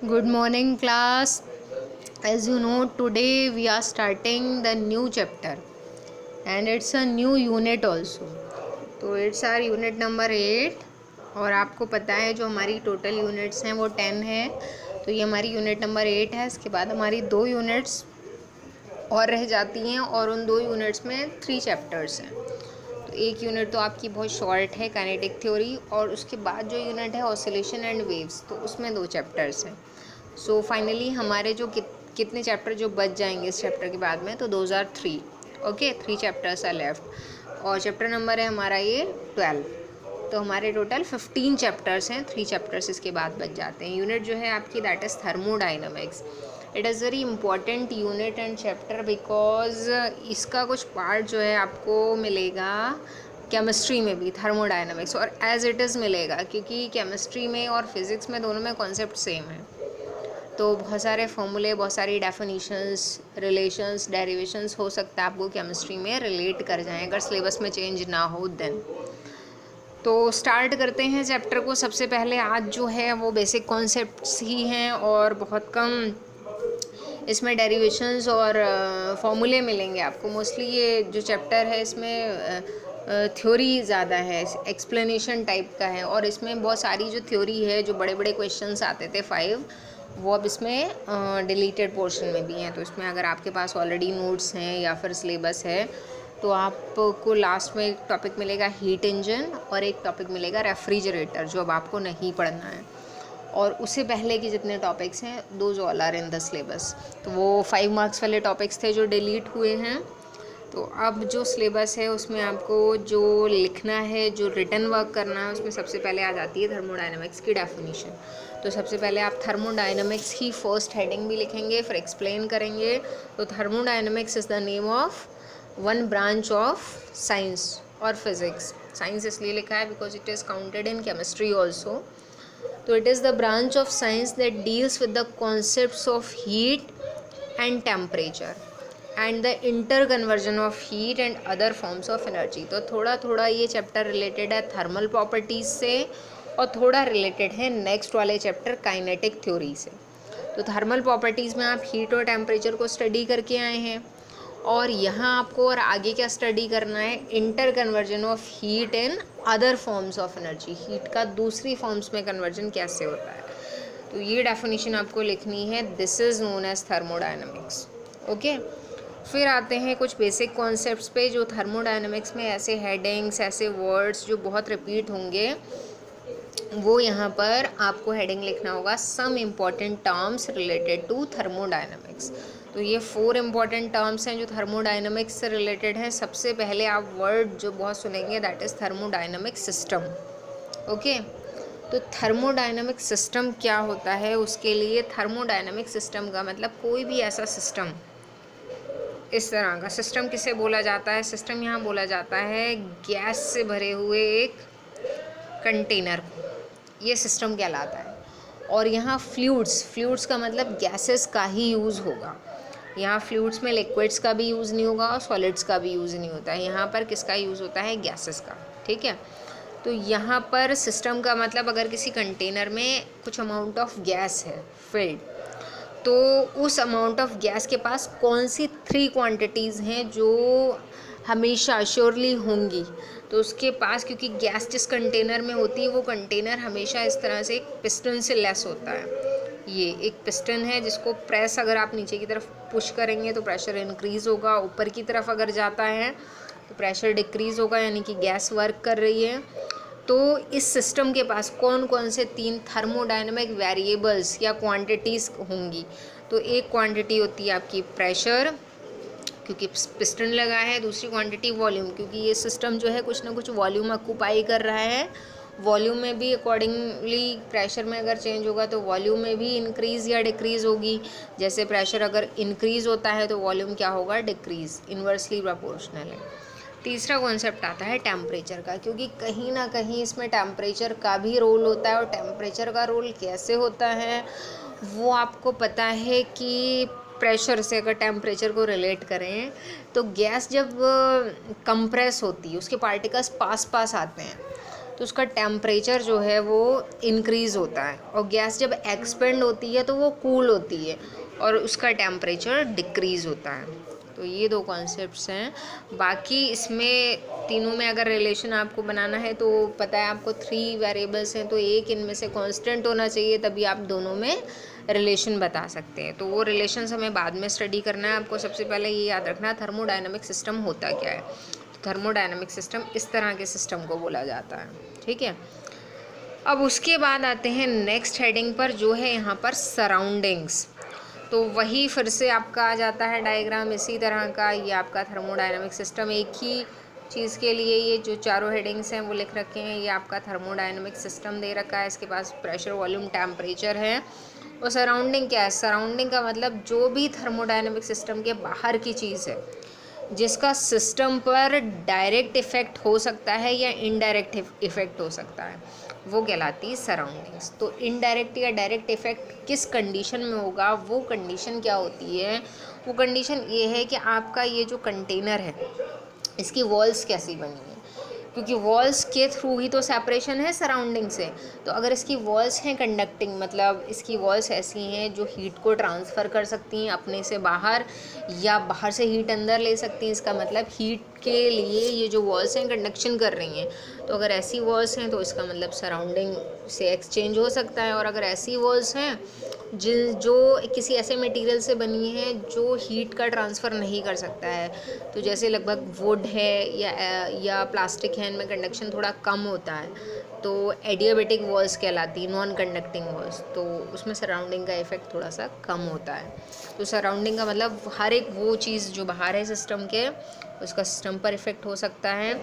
Good morning, class. As you know, today we are starting the new chapter and it's a new unit also. तो it's are unit number 8 और आपको पता है जो हमारी total units हैं वो 10 है। तो ये हमारी यूनिट नंबर 8 है। इसके बाद हमारी 2 यूनिट्स और रह जाती हैं और उन 2 यूनिट्स में 3 चैप्टर्स हैं। तो एक यूनिट तो आपकी बहुत शॉर्ट है, काइनेटिक थ्योरी, और उसके बाद जो यूनिट है ऑसिलेशन एंड वेव्स, तो उसमें 2 चैप्टर्स हैं। सो फाइनली हमारे जो कितने चैप्टर जो बच जाएंगे इस चैप्टर के बाद में, तो 2003 ओके 3 चैप्टर्स आर लेफ्ट और चैप्टर नंबर है हमारा ये 12। तो हमारे टोटल 15 चैप्टर्स हैं, 3 चैप्टर्स इसके बाद बच जाते हैं। यूनिट जो है आपकी that is thermodynamics. It is very important unit and chapter because इसका कुछ पार्ट जो है आपको मिलेगा केमिस्ट्री में भी, थर्मोडाइनमिक्स, और एज इट इज़ मिलेगा क्योंकि केमिस्ट्री में और फिज़िक्स में दोनों में कॉन्सेप्ट सेम है। तो बहुत सारे फॉर्मूले, बहुत सारी डेफिनीशंस, रिलेशंस, डेरिवेशंस हो सकता है आपको केमिस्ट्री में रिलेट कर जाएं अगर सिलेबस में चेंज ना हो देन। तो स्टार्ट करते हैं चैप्टर को। सबसे पहले आज जो है वो बेसिक कॉन्सेप्ट्स ही हैं और बहुत कम इसमें डेरिवेशंस और फॉर्मूले मिलेंगे आपको। मोस्टली ये जो चैप्टर है इसमें थ्योरी ज़्यादा है, एक्सप्लेनेशन टाइप का है, और इसमें बहुत सारी जो थ्योरी है, जो बड़े बड़े क्वेश्चंस आते थे 5, वो अब इसमें डिलीटेड पोर्शन में भी हैं। तो इसमें अगर आपके पास ऑलरेडी नोट्स हैं या फिर सिलेबस है तो आपको लास्ट में एक टॉपिक मिलेगा हीट इंजन और एक टॉपिक मिलेगा रेफ्रिजरेटर, जो अब आपको नहीं पढ़ना है। और उससे पहले के जितने टॉपिक्स हैं those all are in the syllabus. तो वो 5 मार्क्स वाले टॉपिक्स थे जो डिलीट हुए हैं। तो अब जो सिलेबस है उसमें आपको जो लिखना है, जो रिटन वर्क करना है, उसमें सबसे पहले आ जाती है थर्मोडाइनमिक्स की डेफिनेशन। तो सबसे पहले आप थर्मोडाइनमिक्स ही फर्स्ट हेडिंग भी लिखेंगे, फिर एक्सप्लेन करेंगे। तो thermodynamics is the name of one branch of science और फिज़िक्स। साइंस इसलिए लिखा है because it is counted in chemistry also. तो it is the branch of science that deals with the concepts of heat and temperature and the interconversion of heat and other forms of energy. तो थोड़ा थोड़ा ये chapter related है thermal properties से और थोड़ा related है next वाले चैप्टर काइनेटिक थ्योरी से। तो थर्मल प्रॉपर्टीज़ में आप हीट और टेम्परेचर को स्टडी करके आए हैं और यहाँ आपको और आगे क्या स्टडी करना है, inter conversion of heat in other forms of energy. Heat का दूसरी फॉर्म्स में कन्वर्जन कैसे होता है, तो ये डेफिनेशन आपको लिखनी है। This is known as thermodynamics. Okay, फिर आते हैं कुछ बेसिक कॉन्सेप्ट्स पे जो थर्मोडाइनमिक्स में ऐसे हेडिंग्स, ऐसे वर्ड्स जो बहुत रिपीट होंगे, वो यहाँ पर आपको हेडिंग लिखना होगा some important terms related to thermodynamics. तो ये 4 इम्पॉर्टेंट टर्म्स हैं जो थर्मोडाइनमिक्स से रिलेटेड हैं। सबसे पहले आप वर्ड जो बहुत सुनेंगे that is thermodynamic system. Okay, तो थर्मोडाइनमिक सिस्टम क्या होता है, उसके लिए थर्मोडाइनमिक सिस्टम का मतलब कोई भी ऐसा सिस्टम, इस तरह का सिस्टम किसे बोला जाता है, सिस्टम यहाँ बोला जाता है गैस से भरे हुए एक कंटेनर को, ये सिस्टम कहलाता है। और यहाँ फ्लूइड्स का मतलब गैसेस का ही यूज़ होगा। यहाँ फ्लूइड्स में लिक्विड्स का भी यूज़ नहीं होगा और सॉलिड्स का भी यूज़ नहीं होता है। यहाँ पर किसका यूज़ होता है, गैसेस का। ठीक है, तो यहाँ पर सिस्टम का मतलब अगर किसी कंटेनर में कुछ अमाउंट ऑफ गैस है फिल्ड, तो उस अमाउंट ऑफ गैस के पास कौन सी 3 क्वांटिटीज़ हैं जो हमेशा श्योरली होंगी। तो उसके पास, क्योंकि गैस जिस कंटेनर में होती है वो कंटेनर हमेशा इस तरह से एक पिस्टन से लेस होता है। ये एक पिस्टन है जिसको प्रेस अगर आप नीचे की तरफ पुश करेंगे तो प्रेशर इंक्रीज़ होगा, ऊपर की तरफ अगर जाता है तो प्रेशर डिक्रीज़ होगा, यानी कि गैस वर्क कर रही है। तो इस सिस्टम के पास कौन कौन से 3 थर्मोडाइनमिक वेरिएबल्स या क्वांटिटीज़ होंगी। तो एक क्वांटिटी होती है आपकी प्रेशर, क्योंकि पिस्टन लगा है। दूसरी क्वांटिटी वॉल्यूम, क्योंकि ये सिस्टम जो है कुछ ना कुछ वॉल्यूम ऑक्यूपाई कर रहा है। वॉल्यूम में भी अकॉर्डिंगली प्रेशर में अगर चेंज होगा तो वॉल्यूम में भी इंक्रीज़ या डिक्रीज़ होगी। जैसे प्रेशर अगर इंक्रीज़ होता है तो वॉल्यूम क्या होगा, डिक्रीज़, इन्वर्सली प्रोपोर्शनल है। तीसरा कॉन्सेप्ट आता है टेम्परेचर का, क्योंकि कहीं ना कहीं इसमें टेम्परेचर का भी रोल होता है। और टेम्परेचर का रोल कैसे होता है वो आपको पता है कि प्रेशर से अगर टेम्परेचर को रिलेट करें तो गैस जब कंप्रेस होती है उसके पार्टिकल्स पास पास आते हैं, तो उसका टेम्परेचर जो है वो इंक्रीज़ होता है, और गैस जब एक्सपेंड होती है तो वो कूल होती है और उसका टेम्परेचर डिक्रीज़ होता है। तो ये दो कॉन्सेप्ट्स हैं। बाकी इसमें तीनों में अगर रिलेशन आपको बनाना है तो पता है आपको 3 वेरिएबल्स हैं, तो एक इनमें से कांस्टेंट होना चाहिए, तभी आप दोनों में रिलेशन बता सकते हैं। तो वो रिलेशंस हमें बाद में स्टडी करना है। आपको सबसे पहले ये याद रखना है थर्मोडायनामिक सिस्टम होता क्या है। थर्मोडायनामिक सिस्टम इस तरह के सिस्टम को बोला जाता है, ठीक है। अब उसके बाद आते हैं नेक्स्ट हेडिंग पर, जो है यहाँ पर सराउंडिंग्स। तो वही फिर से आपका आ जाता है डायग्राम इसी तरह का। ये आपका थर्मोडायनामिक सिस्टम, एक ही चीज़ के लिए ये जो चारों हेडिंग्स हैं वो लिख रखे हैं। ये आपका थर्मोडायनामिक सिस्टम दे रखा है, इसके पास प्रेशर, वॉल्यूम, टेम्परेचर है। और सराउंडिंग क्या है? सराउंडिंग का मतलब जो भी थर्मोडायनामिक सिस्टम के बाहर की चीज़ है जिसका सिस्टम पर डायरेक्ट इफ़ेक्ट हो सकता है या इनडायरेक्ट इफ़ेक्ट हो सकता है, वो कहलाती है सराउंडिंग्स। तो इनडायरेक्ट या डायरेक्ट इफ़ेक्ट किस कंडीशन में होगा, वो कंडीशन क्या होती है? वो कंडीशन ये है कि आपका ये जो कंटेनर है इसकी वॉल्स कैसी बनी है, क्योंकि वॉल्स के थ्रू ही तो सेपरेशन है सराउंडिंग से। तो अगर इसकी वॉल्स हैं कंडक्टिंग, मतलब इसकी वॉल्स ऐसी हैं जो हीट को ट्रांसफ़र कर सकती हैं अपने से बाहर, या बाहर से हीट अंदर ले सकती हैं, इसका मतलब हीट के लिए ये जो वॉल्स हैं कंडक्शन कर रही हैं। तो अगर ऐसी वॉल्स हैं तो इसका मतलब सराउंडिंग से एक्सचेंज हो सकता है। और अगर ऐसी वॉल्स हैं जो किसी ऐसे मटेरियल से बनी है जो हीट का ट्रांसफ़र नहीं कर सकता है, तो जैसे लगभग वुड है या प्लास्टिक है, इनमें कंडक्शन थोड़ा कम होता है, तो एडियाबेटिक वॉल्स कहलाती है, नॉन कंडक्टिंग वॉल्स। तो उसमें सराउंडिंग का इफ़ेक्ट थोड़ा सा कम होता है। तो सराउंडिंग का मतलब हर एक वो चीज़ जो बाहर है सिस्टम के, उसका सिस्टम पर इफ़ेक्ट हो सकता है,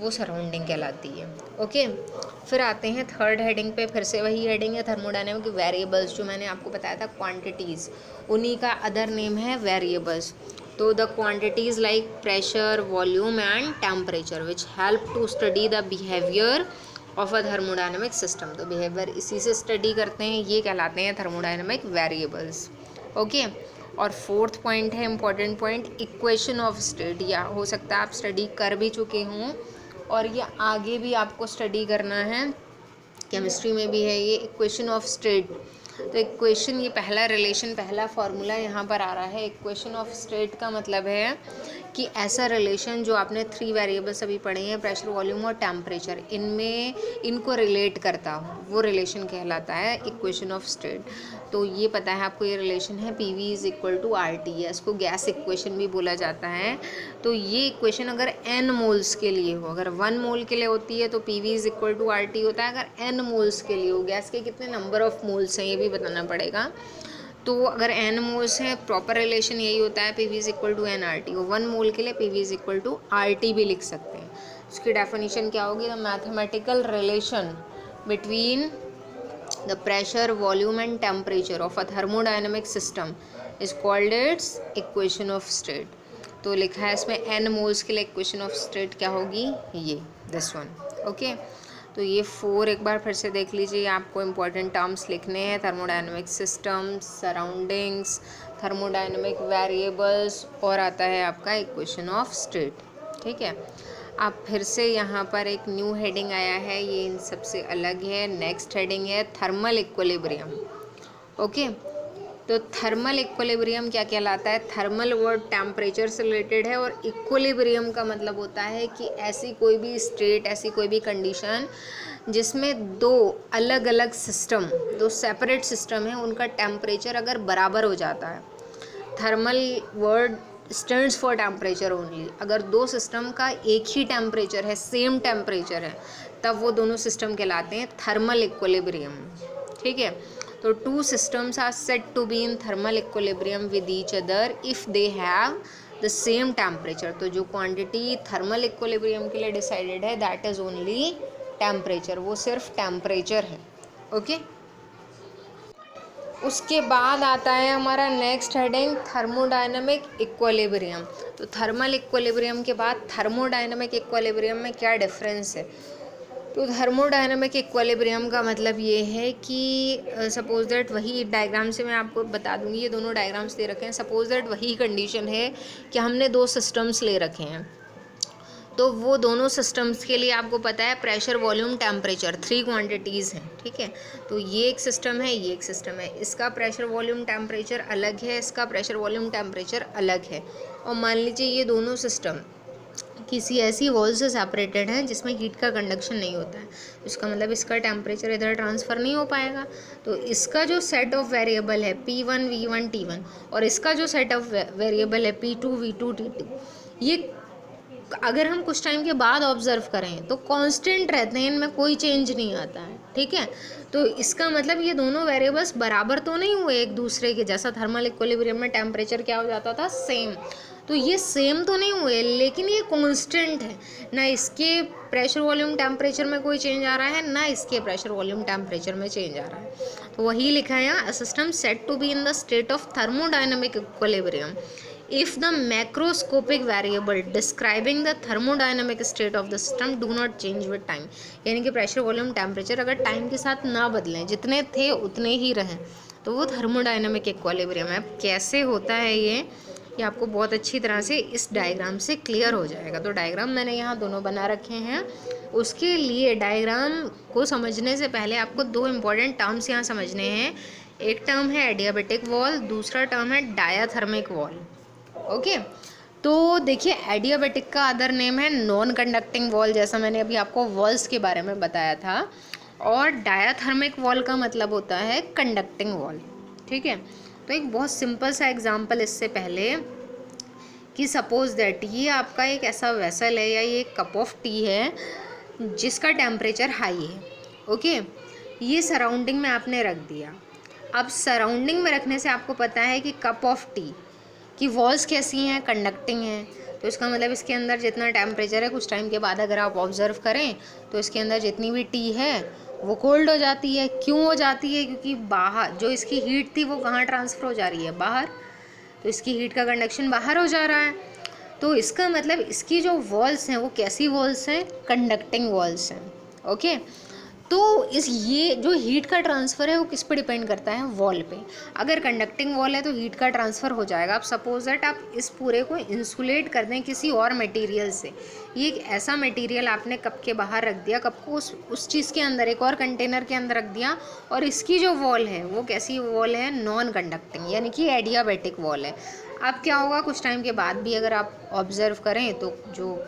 वो सराउंडिंग कहलाती है। ओके, फिर आते हैं थर्ड हेडिंग पे। फिर से वही हेडिंग है थर्मोडायनेमिक वेरिएबल्स, जो मैंने आपको बताया था क्वांटिटीज़, उन्हीं का अदर नेम है वेरिएबल्स। तो the quantities like pressure, volume and temperature which help to study the behaviour of a thermodynamic system. तो बिहेवियर इसी से स्टडी करते हैं, ये कहलाते हैं थर्मोडायनेमिक वेरिएबल्स। ओके, और फोर्थ पॉइंट है important point, equation of state. या हो सकता है आप स्टडी कर भी चुके हों और ये आगे भी आपको स्टडी करना है, केमिस्ट्री में भी है ये इक्वेशन ऑफ स्टेट। तो इक्वेशन, ये पहला रिलेशन, पहला फार्मूला यहाँ पर आ रहा है। इक्वेशन ऑफ स्टेट का मतलब है कि ऐसा रिलेशन जो आपने 3 वेरिएबल्स अभी पढ़े हैं, प्रेशर, वॉल्यूम और टेम्परेचर, इनको रिलेट करता हो, वो रिलेशन कहलाता है इक्वेशन ऑफ स्टेट। तो ये पता है आपको, ये रिलेशन है PV is equal to RT, या इसको गैस इक्वेशन भी बोला जाता है। तो ये इक्वेशन अगर n मोल्स के लिए हो, अगर 1 मोल के लिए होती है तो PV is equal to RT होता है। अगर n मोल्स के लिए हो, गैस के कितने नंबर ऑफ़ मोल्स हैं ये भी बताना पड़ेगा। तो अगर n मोल्स हैं, प्रॉपर रिलेशन यही होता है PV is equal to nRT। वो 1 मोल के लिए PV is equal to RT भी लिख सकते हैं। उसकी डेफिनेशन क्या होगी? The mathematical relation between the pressure, volume and temperature of a thermodynamic system is called its equation of state। तो लिखा है इसमें n मोल्स के लिए इक्वेशन ऑफ स्टेट क्या होगी, ये दिस वन। ओके, तो ये 4 एक बार फिर से देख लीजिए, आपको इम्पॉर्टेंट टर्म्स लिखने हैं, thermodynamic system, surroundings, thermodynamic variables, और आता है आपका इक्वेशन ऑफ स्टेट। ठीक है, आप फिर से यहाँ पर एक न्यू हेडिंग आया है, ये इन सबसे अलग है। नेक्स्ट हेडिंग है थर्मल इक्विलिब्रियम। ओके, तो थर्मल इक्विलिब्रियम क्या कहलाता है? थर्मल वर्ड टेम्परेचर से रिलेटेड है, और इक्विलिब्रियम का मतलब होता है कि ऐसी कोई भी स्टेट, ऐसी कोई भी कंडीशन जिसमें दो अलग अलग सिस्टम, दो सेपरेट सिस्टम है, उनका टेम्परेचर अगर बराबर हो जाता है। Thermal word stands for temperature only. अगर दो सिस्टम का एक ही टेम्परेचर है, सेम टेम्परेचर है, तब वो दोनों सिस्टम कहलाते हैं थर्मल इक्विलिब्रियम। ठीक है, तो 2 systems are said to be in thermal equilibrium with each other if they have the same temperature। तो जो क्वांटिटी थर्मल इक्विलिब्रियम के लिए डिसाइडेड है, दैट इज़ ओनली टेम्परेचर, वो सिर्फ टेम्परेचर है। ओके, उसके बाद आता है हमारा नेक्स्ट हेडिंग थर्मोडायनेमिक इक्विलिब्रियम। तो थर्मल इक्विलिब्रियम के बाद थर्मोडायनेमिक इक्विलिब्रियम में क्या डिफरेंस है? तो थर्मोडायनेमिक इक्विलिब्रियम का मतलब ये है कि सपोज दैट, वही डायग्राम से मैं आपको बता दूंगी, ये दोनों डायग्राम्स दे रखे हैं। सपोज दैट वही कंडीशन है कि हमने 2 सिस्टम्स ले रखे हैं, तो वो दोनों सिस्टम्स के लिए आपको पता है प्रेशर वॉल्यूम टेम्परेचर 3 क्वांटिटीज़ हैं, ठीक है। तो ये एक सिस्टम है, ये एक सिस्टम है, इसका प्रेशर वॉल्यूम टेम्परेचर अलग है, इसका प्रेशर वॉल्यूम टेम्परेचर अलग है। और मान लीजिए ये दोनों सिस्टम किसी ऐसी वॉल से सेपरेटेड है जिसमें हीट का कंडक्शन नहीं होता है, इसका मतलब इसका टेम्परेचर इधर ट्रांसफ़र नहीं हो पाएगा। तो इसका जो सेट ऑफ वेरिएबल है P1 V1 T1 और इसका जो सेट ऑफ वेरिएबल है P2 V2 T2, ये अगर हम कुछ टाइम के बाद ऑब्जर्व करें तो कांस्टेंट रहते हैं, इनमें कोई चेंज नहीं आता है, ठीक है। तो इसका मतलब ये दोनों वेरिएबल्स बराबर तो नहीं हुए एक दूसरे के, जैसा थर्मल इक्विलिब्रियम में टेम्परेचर क्या हो जाता था, सेम। तो ये सेम तो नहीं हुए, लेकिन ये कांस्टेंट है, ना इसके प्रेशर वॉल्यूम टेम्परेचर में कोई चेंज आ रहा है, ना इसके प्रेशर वॉल्यूम टेम्परेचर में चेंज आ रहा है। तो वही लिखा है यहाँ, a system set to be in the state of thermodynamic equilibrium if the macroscopic variable describing the thermodynamic state of the system do not change with time, यानी कि प्रेशर वॉल्यूम टेम्परेचर अगर टाइम के साथ ना बदलें, जितने थे उतने ही रहें, तो वो थर्मोडायनेमिक इक्विलिब्रियम है। अब कैसे होता है ये आपको बहुत अच्छी तरह से इस डायग्राम से क्लियर हो जाएगा। तो डायग्राम मैंने यहाँ दोनों बना रखे हैं। उसके लिए डायग्राम को समझने से पहले आपको दो इम्पॉर्टेंट टर्म्स यहाँ समझने हैं। एक टर्म है एडियाबेटिक वॉल, दूसरा टर्म है डायाथर्मिक वॉल। ओके, तो देखिए एडियाबेटिक का अदर नेम है नॉन कंडक्टिंग वॉल, जैसा मैंने अभी आपको वॉल्स के बारे में बताया था। और डायाथर्मिक वॉल का मतलब होता है कंडक्टिंग वॉल, ठीक है। तो एक बहुत सिंपल सा एग्जांपल इससे पहले कि सपोज दैट ये आपका एक ऐसा वेसल है या ये एक कप ऑफ टी है जिसका टेम्परेचर हाई है, ओके। ये सराउंडिंग में आपने रख दिया। अब सराउंडिंग में रखने से आपको पता है कि कप ऑफ टी कि वॉल्स कैसी हैं, कंडक्टिंग हैं। तो इसका मतलब इसके अंदर जितना टेम्परेचर है कुछ टाइम के बाद अगर आप ऑब्जर्व करें तो इसके अंदर जितनी भी टी है वो कोल्ड हो जाती है। क्यों हो जाती है? क्योंकि बाहर जो इसकी हीट थी वो कहाँ ट्रांसफ़र हो जा रही है, बाहर। तो इसकी हीट का कंडक्शन बाहर हो जा रहा है। तो इसका मतलब इसकी जो वॉल्स हैं वो कैसी वॉल्स हैं, कंडक्टिंग वॉल्स हैं, ओके। तो ये जो हीट का ट्रांसफ़र है वो किस पे डिपेंड करता है, वॉल पे। अगर कंडक्टिंग वॉल है तो हीट का ट्रांसफ़र हो जाएगा। आप सपोज दैट आप इस पूरे को इंसुलेट कर दें किसी और मटेरियल से। ये एक ऐसा मटेरियल आपने कप के बाहर रख दिया, कप को उस चीज़ के अंदर एक और कंटेनर के अंदर रख दिया, और इसकी जो वॉल है वो कैसी वॉल है, नॉन कंडक्टिंग, यानी कि एडियाबेटिक वॉल है। अब क्या होगा, कुछ टाइम के बाद भी अगर आप ऑब्जर्व करें तो जो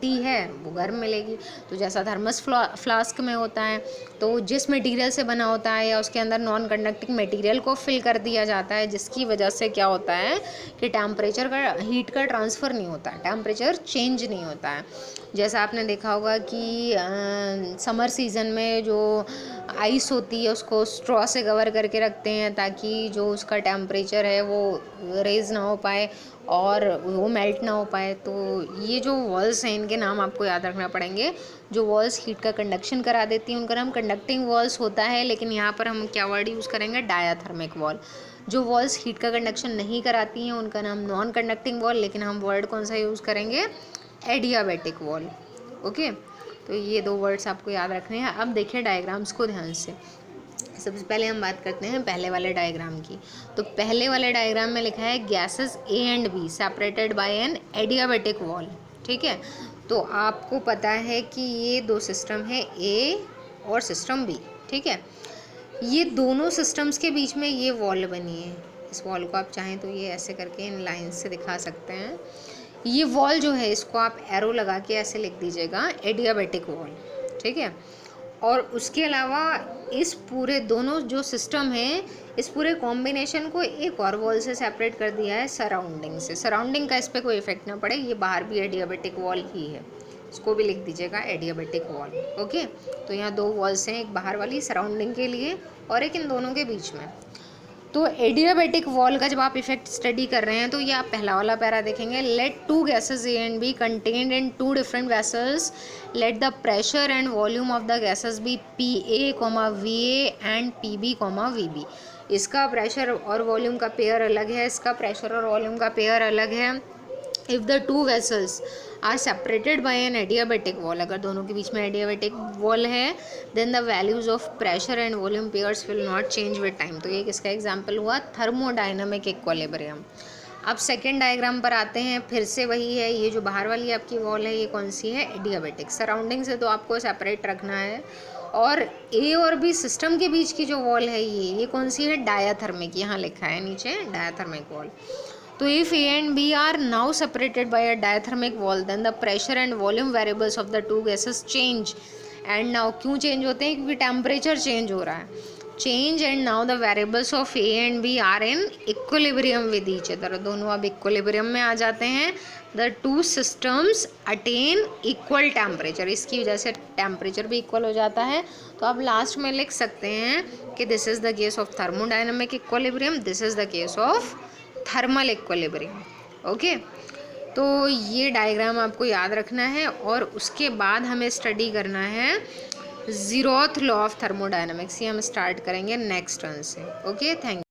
टी है वो गर्म मिलेगी। तो जैसा थर्मस फ्लास्क में होता है, तो जिस मटेरियल से बना होता है या उसके अंदर नॉन कंडक्टिंग मटेरियल को फिल कर दिया जाता है, जिसकी वजह से क्या होता है कि टेम्परेचर का, हीट का ट्रांसफ़र नहीं होता है, टेम्परेचर चेंज नहीं होता है। जैसा आपने देखा होगा कि समर सीज़न में जो आइस होती है उसको स्ट्रॉ से कवर करके रखते हैं ताकि जो उसका टेम्परेचर है वो रेज़ ना हो पाए और वो मेल्ट ना हो पाए। तो ये जो वॉल्स हैं इनके नाम आपको याद रखना पड़ेंगे। जो वॉल्स हीट का कंडक्शन करा देती हैं उनका नाम कंडक्टिंग वॉल्स होता है, लेकिन यहाँ पर हम क्या वर्ड यूज़ करेंगे, डायाथर्मिक वॉल। जो वॉल्स हीट का कंडक्शन नहीं कराती हैं उनका नाम नॉन कंडक्टिंग वॉल, लेकिन हम वर्ड कौन सा यूज़ करेंगे, एडियाबेटिक वॉल, ओके। तो ये दो वर्ड्स आपको याद रखने हैं। अब देखिए डायग्राम्स को ध्यान से। सबसे पहले हम बात करते हैं पहले वाले डायग्राम की। तो पहले वाले डायग्राम में लिखा है gases A and B separated by an adiabatic wall, ठीक है। तो आपको पता है कि ये दो सिस्टम है, ए और सिस्टम बी, ठीक है। ये दोनों सिस्टम्स के बीच में ये वॉल बनी है। इस वॉल को आप चाहें तो ये ऐसे करके इन लाइन से दिखा सकते हैं। ये वॉल जो है इसको आप एरो लगा के ऐसे लिख दीजिएगा, एडियाबेटिक वॉल, ठीक है। और उसके अलावा इस पूरे दोनों जो सिस्टम है इस पूरे कॉम्बिनेशन को एक और वॉल से सेपरेट कर दिया है सराउंडिंग से। सराउंडिंग का इस पर कोई इफेक्ट ना पड़े, ये बाहर भी एडियाबेटिक वॉल ही है, इसको भी लिख दीजिएगा एडियाबेटिक वॉल, ओके। तो यहाँ दो वॉल्स हैं, एक बाहर वाली सराउंडिंग के लिए और एक इन दोनों के बीच में। तो एडियाबेटिक वॉल का जब आप इफेक्ट स्टडी कर रहे हैं तो ये आप पहला वाला पैरा देखेंगे, let two gases A and B contained in two different vessels, let the pressure and volume of the gases be P A comma V A and P B comma V B. इसका pressure और volume का pair अलग है, इसका pressure और volume का pair अलग है। If the two vessels are separated by an adiabatic wall, अगर दोनों के बीच में एडियाबेटिक वॉल है, then the values of pressure and volume pairs will not change with time. तो ये किसका एग्जांपल हुआ, थर्मोडायनामिक इक्विलिब्रियम। अब सेकेंड डायग्राम पर आते हैं, फिर से वही है, ये जो बाहर वाली आपकी वॉल है ये कौन सी है, एडियाबेटिक। सराउंडिंग से तो आपको सेपरेट रखना है। और ए और बी सिस्टम के बीच की जो वॉल है ये कौन सी है, डायाथर्मिक, यहाँ लिखा है नीचे डायाथर्मिक वॉल। तो if A and B are now separated by a diathermic wall then the pressure and volume variables of the two gases change and now, क्यों चेंज होते हैं, क्योंकि टेम्परेचर चेंज हो रहा है, change and now the variables of A and B are in equilibrium with each other. दोनों अब equilibrium में आ जाते हैं। The two systems attain equal temperature, इसकी वजह से टेम्परेचर भी इक्वल हो जाता है। तो आप लास्ट में लिख सकते हैं कि this is the case of thermodynamic equilibrium, this is the case of thermal equilibrium. Okay, तो ये डायग्राम आपको याद रखना है और उसके बाद हमें स्टडी करना है ज़ीरोथ लॉ ऑफ थर्मोडायनेमिक्स। ये हम स्टार्ट करेंगे नेक्स्ट टर्न से। Okay, thank you.